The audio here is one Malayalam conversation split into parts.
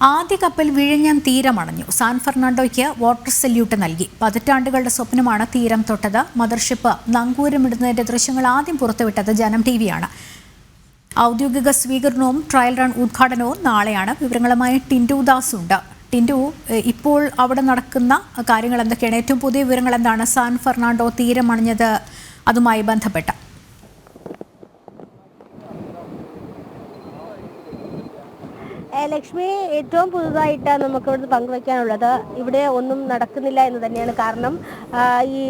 ആദ്യ കപ്പൽ വിഴിഞ്ഞം തീരമണഞ്ഞു. സാൻ ഫെർണാണ്ടോയ്ക്ക് വാട്ടർ സല്യൂട്ട് നൽകി. പതിറ്റാണ്ടുകളുടെ സ്വപ്നമാണ് തീരം തൊട്ടത്. മദർഷിപ്പ് നങ്കൂരമിടുന്നതിന്റെ ദൃശ്യങ്ങൾ ആദ്യം പുറത്തുവിട്ടത് ജനം ടിവിയാണ്. ഔദ്യോഗിക സ്വീകരണവും ട്രയൽ റൺ ഉദ്ഘാടനവും നാളെയാണ്. വിവരങ്ങളുമായി ടിൻഡു ദാസ് ഉണ്ട്. ടിൻഡു, ഇപ്പോൾ അവിടെ നടക്കുന്ന കാര്യങ്ങൾ എന്തൊക്കെയാണ്? ഏറ്റവും പുതിയ വിവരങ്ങൾ എന്താണ് സാൻ ഫെർണാണ്ടോ തീരമണഞ്ഞത് അതുമായി ബന്ധപ്പെട്ട? ലക്ഷ്മി, ഏറ്റവും പുതുതായിട്ട് നമുക്കിവിടുന്ന് പങ്കുവയ്ക്കാനുള്ളത് ഇവിടെ ഒന്നും നടക്കുന്നില്ല എന്ന് തന്നെയാണ്. കാരണം ഈ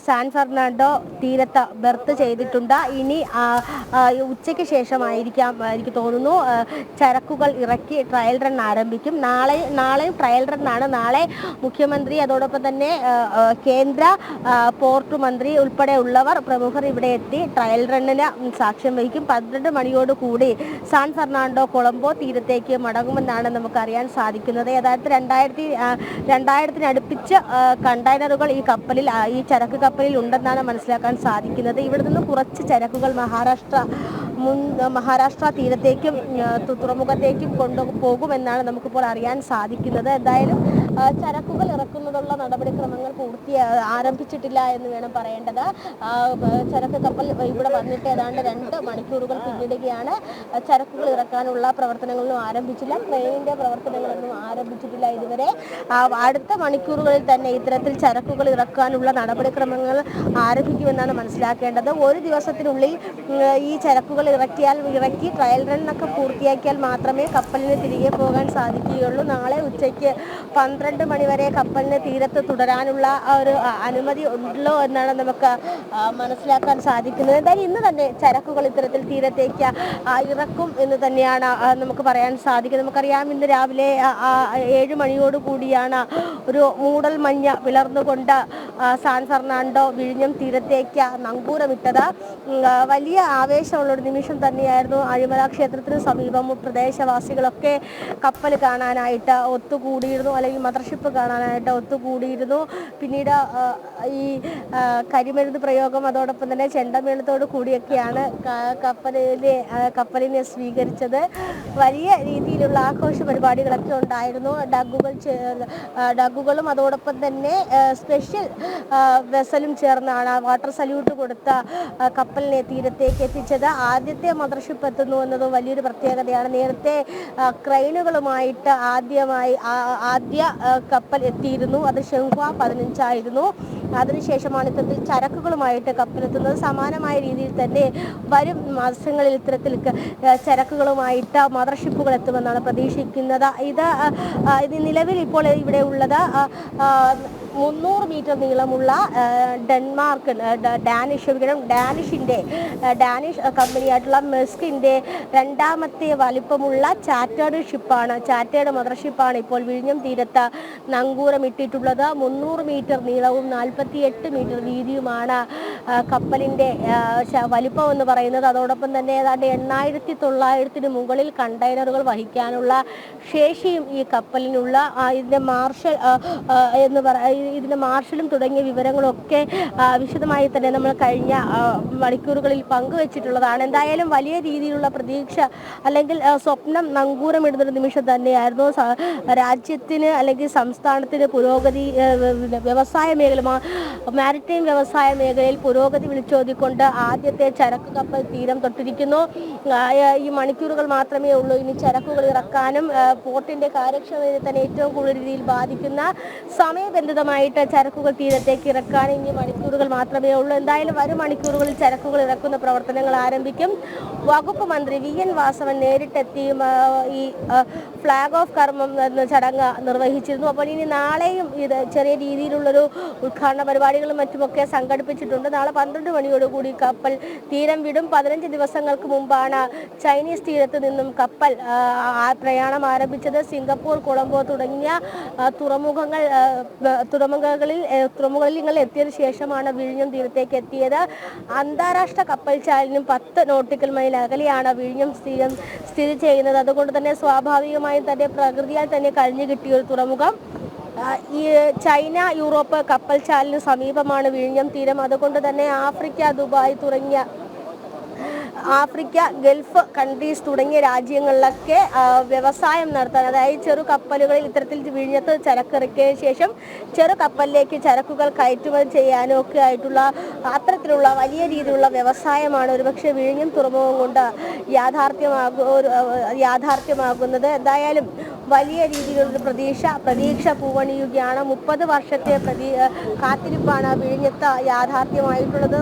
സാൻ ഫെർണാണ്ടോ തീരത്ത് ബെർത്ത് ചെയ്തിട്ടുണ്ട്. ഇനി ഉച്ചയ്ക്ക് ശേഷമായിരിക്കാം എനിക്ക് തോന്നുന്നു ചരക്കുകൾ ഇറക്കി ട്രയൽ റൺ ആരംഭിക്കും. നാളെയും ട്രയൽ റണ്ണാണ്. നാളെ മുഖ്യമന്ത്രി, അതോടൊപ്പം തന്നെ കേന്ദ്ര പോർട്ട് മന്ത്രി ഉൾപ്പെടെയുള്ളവർ പ്രമുഖർ ഇവിടെ എത്തി ട്രയൽ റണ്ണിന് സാക്ഷ്യം വഹിക്കും. 12 മണിയോടുകൂടി സാൻ ഫെർണാണ്ടോ കൊളംബോ തീരത്തേക്ക് മടങ്ങുമെന്നാണ് നമുക്ക് അറിയാൻ സാധിക്കുന്നത്. അതായത് 2000 അടുപ്പിച്ച് കണ്ടെയ്നറുകൾ ഈ ചരക്ക് കപ്പലിൽ ഉണ്ടെന്നാണ് മനസ്സിലാക്കാൻ സാധിക്കുന്നത്. ഇവിടെ നിന്ന് കുറച്ച് ചരക്കുകൾ മഹാരാഷ്ട്ര തീരത്തേക്കും തുറമുഖത്തേക്കും കൊണ്ടുപോകുമെന്നാണ് നമുക്കിപ്പോൾ അറിയാൻ സാധിക്കുന്നത്. എന്തായാലും ചരക്കുകൾ ഇറക്കുന്നതുള്ള നടപടിക്രമങ്ങൾ ആരംഭിച്ചിട്ടില്ല എന്ന് വേണം പറയേണ്ടത്. ചരക്ക് കപ്പൽ ഇവിടെ വന്നിട്ട് ഏതാണ്ട് 2 മണിക്കൂറുകൾ പിന്നിടുകയാണ്. ചരക്കുകൾ ഇറക്കാനുള്ള പ്രവർത്തനങ്ങളൊന്നും ആരംഭിച്ചില്ല. ട്രെയിനിന്റെ പ്രവർത്തനങ്ങളൊന്നും ആരംഭിച്ചിട്ടില്ല ഇതുവരെ. അടുത്ത മണിക്കൂറുകളിൽ തന്നെ ഇത്തരത്തിൽ ചരക്കുകൾ ഇറക്കാനുള്ള നടപടിക്രമങ്ങൾ ആരംഭിക്കുമെന്നാണ് മനസ്സിലാക്കേണ്ടത്. ഒരു ദിവസത്തിനുള്ളിൽ ഈ ചരക്കുകൾ ഇറക്കി ട്രയൽ റണ്ണൊക്കെ പൂർത്തിയാക്കിയാൽ മാത്രമേ കപ്പലിന് തിരികെ പോകാൻ സാധിക്കുകയുള്ളൂ. നാളെ ഉച്ചയ്ക്ക് 12 മണിവരെ കപ്പലിന് തീരത്ത് തുടരാനുള്ള ഒരു അനുമതി ഉണ്ടല്ലോ എന്നാണ് നമുക്ക് മനസ്സിലാക്കാൻ സാധിക്കുന്നത്. എന്തായാലും ഇന്ന് തന്നെ ചരക്കുകൾ ഇത്തരത്തിൽ തീരത്തേക്ക് ഇറക്കും എന്ന് തന്നെയാണ് നമുക്ക് പറയാൻ സാധിക്കുന്നത്. നമുക്കറിയാം, ഇന്ന് രാവിലെ 7 മണിയോട് കൂടിയാണ് ഒരു മൂടൽ മഞ്ഞ് പിളർന്നുകൊണ്ട് സാൻ ഫെർണാണ്ടോ വിഴിഞ്ഞം തീരത്തേക്ക് നങ്കൂരമിട്ടത്. വലിയ ആവേശമുള്ളൊരു നിമിഷം തന്നെയായിരുന്നു. അഴിമല ക്ഷേത്രത്തിന് സമീപം പ്രദേശവാസികളൊക്കെ കപ്പൽ കാണാനായിട്ട് ഒത്തുകൂടിയിരുന്നു, അല്ലെങ്കിൽ മദർഷിപ്പ് കാണാനായിട്ട് ഒത്തുകൂടിയിരുന്നു. പിന്നീട് ഈ കരിമരുന്ന് പ്രയോഗം, അതോടൊപ്പം തന്നെ ചെണ്ടമേളത്തോട് കൂടിയൊക്കെയാണ് കപ്പലിനെ സ്വീകരിച്ചത്. വലിയ രീതിയിലുള്ള ആഘോഷ പരിപാടികളൊക്കെ ഉണ്ടായിരുന്നു. ഡഗ്ഗുകളും അതോടൊപ്പം തന്നെ സ്പെഷ്യൽ വെസലും ചേർന്നാണ് വാട്ടർ സല്യൂട്ട് കൊടുത്ത കപ്പലിനെ തീരത്തേക്ക് എത്തിച്ചത്. ആദ്യത്തെ മദർഷിപ്പ് എത്തുന്നു എന്നത് വലിയൊരു പ്രത്യേകതയാണ്. നേരത്തെ ക്രെയിനുകളുമായിട്ട് ആദ്യ കപ്പൽ എത്തിയിരുന്നു. അത് ഷെങ്ഹുവ 15 ആയിരുന്നു. അതിനുശേഷമാണ് ഇത്തരത്തിൽ ചരക്കുകളുമായിട്ട് കപ്പലെത്തുന്നത്. സമാനമായ രീതിയിൽ തന്നെ വരും മാസങ്ങളിൽ ഇത്തരത്തിൽ ചരക്കുകളുമായിട്ട് മദർഷിപ്പുകൾ എത്തുമെന്നാണ് പ്രതീക്ഷിക്കുന്നത്. ഇത് നിലവിൽ ഇപ്പോൾ ഇവിടെ ഉള്ളത് 300 മീറ്റർ നീളമുള്ള ഡാനിഷ് കമ്പനിയായിട്ടുള്ള മെസ്കിൻ്റെ 2ാമത്തെ വലിപ്പമുള്ള ചാറ്റേഡ് മദർഷിപ്പാണ് ഇപ്പോൾ വിഴിഞ്ഞം തീരത്ത് നങ്കൂരമിട്ടിട്ടുള്ളത്. 300 മീറ്റർ നീളവും 48 മീറ്റർ വീതിയുമാണ് കപ്പലിൻ്റെ വലിപ്പം എന്ന് പറയുന്നത്. അതോടൊപ്പം തന്നെ ഏതാണ്ട് 8,900 മുകളിൽ കണ്ടെയ്നറുകൾ വഹിക്കാനുള്ള ശേഷിയും ഈ കപ്പലിനുള്ള. ഇതിന്റെ മാർഷലും തുടങ്ങിയ വിവരങ്ങളൊക്കെ വിശദമായി തന്നെ നമ്മൾ കഴിഞ്ഞ മണിക്കൂറുകളിൽ പങ്കുവച്ചിട്ടുള്ളതാണ്. എന്തായാലും വലിയ രീതിയിലുള്ള പ്രതീക്ഷ, അല്ലെങ്കിൽ സ്വപ്നം നങ്കൂരമിടുന്നൊരു നിമിഷം തന്നെയായിരുന്നു. രാജ്യത്തിന് അല്ലെങ്കിൽ സംസ്ഥാനത്തിന് പുരോഗതി, വ്യവസായ മേഖല, മാരിടൈം വ്യവസായ മേഖലയിൽ പുരോഗതി വിളിച്ചോതിക്കൊണ്ട് ആദ്യത്തെ ചരക്ക് കപ്പൽ തീരം തൊട്ടിരിക്കുന്നു. ഈ മണിക്കൂറുകൾ മാത്രമേ ഉള്ളൂ ഇനി ചരക്കുകൾ ഇറക്കാനും. പോർട്ടിന്റെ കാര്യക്ഷമതയെ തന്നെ ഏറ്റവും കൂടുതൽ രീതിയിൽ ബാധിക്കുന്ന സമയബന്ധിതമായിട്ട് ചരക്കുകൾ തീരത്തേക്ക് ഇറക്കാൻ ഇനി മണിക്കൂറുകൾ മാത്രമേ ഉള്ളൂ. എന്തായാലും വരും മണിക്കൂറുകളിൽ ചരക്കുകൾ ഇറക്കുന്ന പ്രവർത്തനങ്ങൾ ആരംഭിക്കും. വകുപ്പ് മന്ത്രി VN വാസവൻ നേരിട്ടെത്തിയും ഈ ഫ്ലാഗ് ഓഫ് കർമ്മം എന്ന ചടങ്ങ് നിർവഹിച്ചിരുന്നു. അപ്പോൾ ഇനി നാളെയും ഇത് ചെറിയ രീതിയിലുള്ളൊരു ഉദ്ഘാടന പരിപാടികളും മറ്റുമൊക്കെ സംഘടിപ്പിച്ചിട്ടുണ്ട്. നാളെ 12 മണിയോടുകൂടി കപ്പൽ തീരം വിടും. 15 ദിവസങ്ങൾക്ക് മുമ്പാണ് ചൈനീസ് തീരത്ത് നിന്നും കപ്പൽ പ്രയാണം ആരംഭിച്ചത്. സിംഗപ്പൂർ, കൊളംബോ തുടങ്ങിയ തുറമുഖങ്ങളിൽ എത്തിയതിനു ശേഷമാണ് വിഴിഞ്ഞം തീരത്തേക്ക് എത്തിയത്. അന്താരാഷ്ട്ര കപ്പൽ ചാലിനും 10 നോട്ടിക്കൽ മൈൽ അകലെയാണ് വിഴിഞ്ഞം തീരം സ്ഥിതി ചെയ്യുന്നത്. അതുകൊണ്ട് തന്നെ സ്വാഭാവികമായും തന്നെ പ്രകൃതിയാൽ തന്നെ കഴിഞ്ഞു കിട്ടിയ ഒരു തുറമുഖം. ഈ ചൈന, യൂറോപ്പ് കപ്പൽ ചാലിന് സമീപമാണ് വിഴിഞ്ഞം തീരം. അതുകൊണ്ട് തന്നെ ആഫ്രിക്ക, ദുബായ് തുടങ്ങിയ ആഫ്രിക്ക, ഗൾഫ് കൺട്രീസ് തുടങ്ങിയ രാജ്യങ്ങളിലൊക്കെ വ്യവസായം നടത്താൻ, അതായത് ചെറു കപ്പലുകളിൽ ഇത്തരത്തിൽ വിഴിഞ്ഞത്ത് ചരക്കിറക്കിയ ശേഷം ചെറു കപ്പലിലേക്ക് ചരക്കുകൾ കയറ്റുമതി ചെയ്യാനും ഒക്കെ ആയിട്ടുള്ള അത്തരത്തിലുള്ള വലിയ രീതിയിലുള്ള വ്യവസായമാണ് ഒരുപക്ഷെ വിഴിഞ്ഞം തുറമുഖം കൊണ്ട് യാഥാർത്ഥ്യമാകുന്നത്. എന്തായാലും വലിയ രീതിയിലുള്ള പ്രതീക്ഷ പൂവണിയുകയാണ്. 30 വർഷത്തെ കാത്തിരിപ്പാണ് വിഴിഞ്ഞത്ത് യാഥാർത്ഥ്യമായിട്ടുള്ളത്.